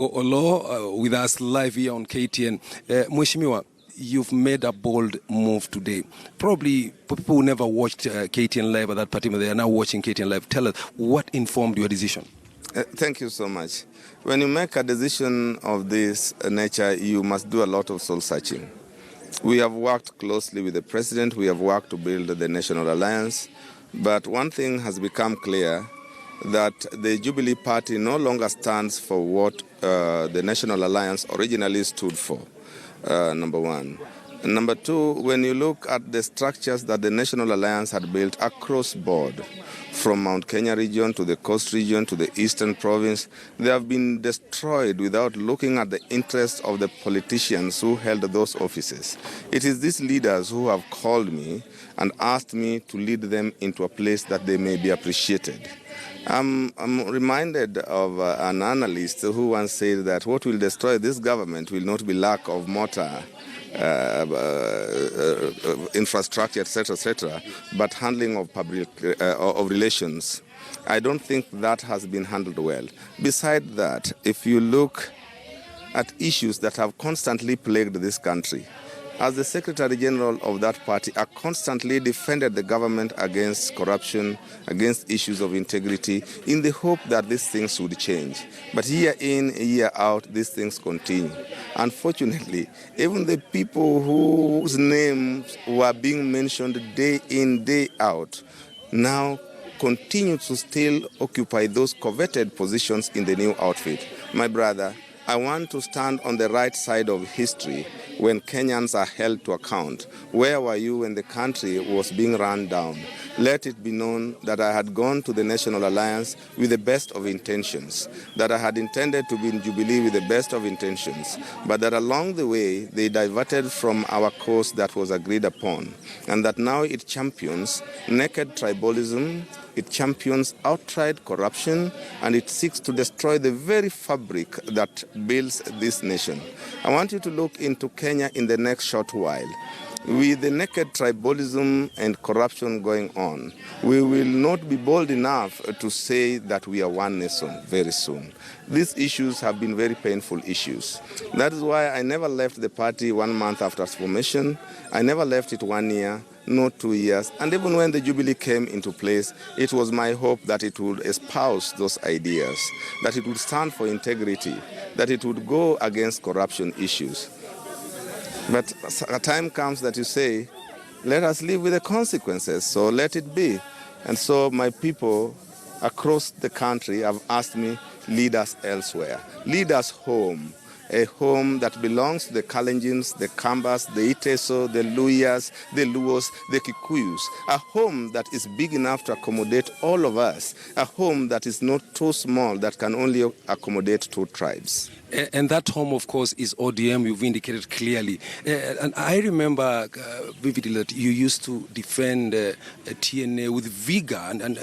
Oloo with us live here on KTN. Mheshimiwa, you've made a bold move today. Probably people who never watched KTN Live at that particular, they are now watching KTN Live. Tell us, what informed your decision? Thank you so much. When you make a decision of this nature, you must do a lot of soul searching. We have worked closely with the president. We have worked to build the National Alliance. But one thing has become clear, that the Jubilee Party no longer stands for what the National Alliance originally stood for, number one. And number two, when you look at the structures that the National Alliance had built across board, from Mount Kenya region to the coast region to the eastern province, they have been destroyed without looking at the interests of the politicians who held those offices. It is these leaders who have called me and asked me to lead them into a place that they may be appreciated. I'm reminded of an analyst who once said that what will destroy this government will not be lack of motor, infrastructure, etc., but handling of public of relations. I don't think that has been handled well. Besides that, if you look at issues that have constantly plagued this country, as the Secretary General of that party, I constantly defended the government against corruption, against issues of integrity, in the hope that these things would change. But year in, year out, these things continue. Unfortunately, even the people whose names were being mentioned day in, day out, now continue to still occupy those coveted positions in the new outfit. My brother, I want to stand on the right side of history when Kenyans are held to account. Where were you when the country was being run down? Let it be known that I had gone to the National Alliance with the best of intentions, that I had intended to be in Jubilee with the best of intentions, but that along the way they diverted from our course that was agreed upon, and that now it champions naked tribalism, it champions outright corruption, and it seeks to destroy the very fabric that builds this nation. I want you to look into Kenya in the next short while. With the naked tribalism and corruption going on, we will not be bold enough to say that we are one nation very soon. These issues have been very painful issues. That is why I never left the party 1 month after its formation. I never left it 1 year, not 2 years. And even when the Jubilee came into place, it was my hope that it would espouse those ideas, that it would stand for integrity, that it would go against corruption issues. But a time comes that you say, let us live with the consequences, so let it be. And so my people across the country have asked me, lead us elsewhere, lead us home, a home that belongs to the Kalenjins, the Kambas, the Iteso, the Luyas, the Luos, the Kikuyus, a home that is big enough to accommodate all of us, a home that is not too small, that can only accommodate 2 tribes. And that home, of course, is ODM, you've indicated clearly. And I remember vividly that you used to defend TNA with vigor and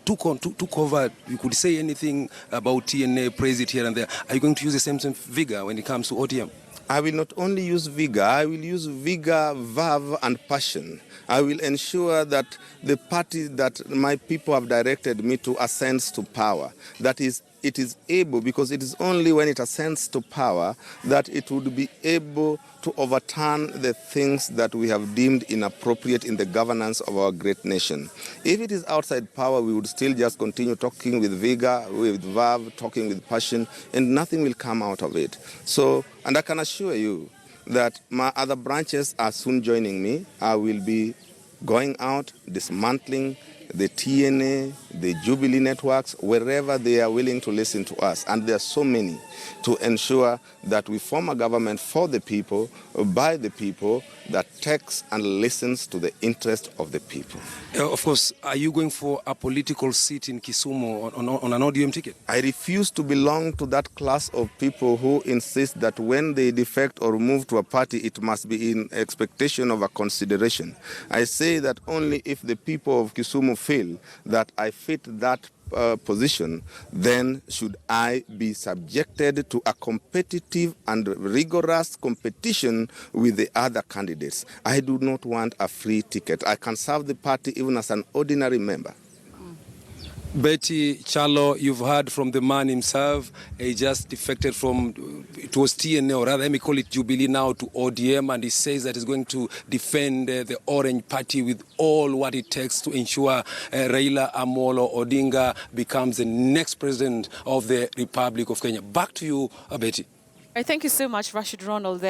took over. You could say anything about TNA, praise it here and there. Are you going to use the same vigor when it comes to ODM? I will not only use vigor, I will use vigor, verve, and passion. I will ensure that the party that my people have directed me to ascends to power. That is, it is able, because it is only when it ascends to power that it would be able to overturn the things that we have deemed inappropriate in the governance of our great nation. If it is outside power, we would still just continue talking with vigor, with verve, talking with passion, and nothing will come out of it. So, and I can assure you that my other branches are soon joining me. I will be going out, dismantling the TNA, the Jubilee networks, wherever they are willing to listen to us. And there are so many, to ensure that we form a government for the people, by the people, that takes and listens to the interest of the people. Of course, are you going for a political seat in Kisumu on an ODM ticket? I refuse to belong to that class of people who insist that when they defect or move to a party, it must be in expectation of a consideration. I say that only if the people of Kisumu feel that I fit that position, then should I be subjected to a competitive and rigorous competition with the other candidates. I do not want a free ticket. I can serve the party even as an ordinary member. Betty Chalo, you've heard from the man himself. He just defected from, it was TNA, or rather, let me call it Jubilee now, to ODM, and he says that he's going to defend the Orange Party with all what it takes to ensure Raila Amolo Odinga becomes the next president of the Republic of Kenya. Back to you, Betty. Thank you so much, Rashid Ronald. There.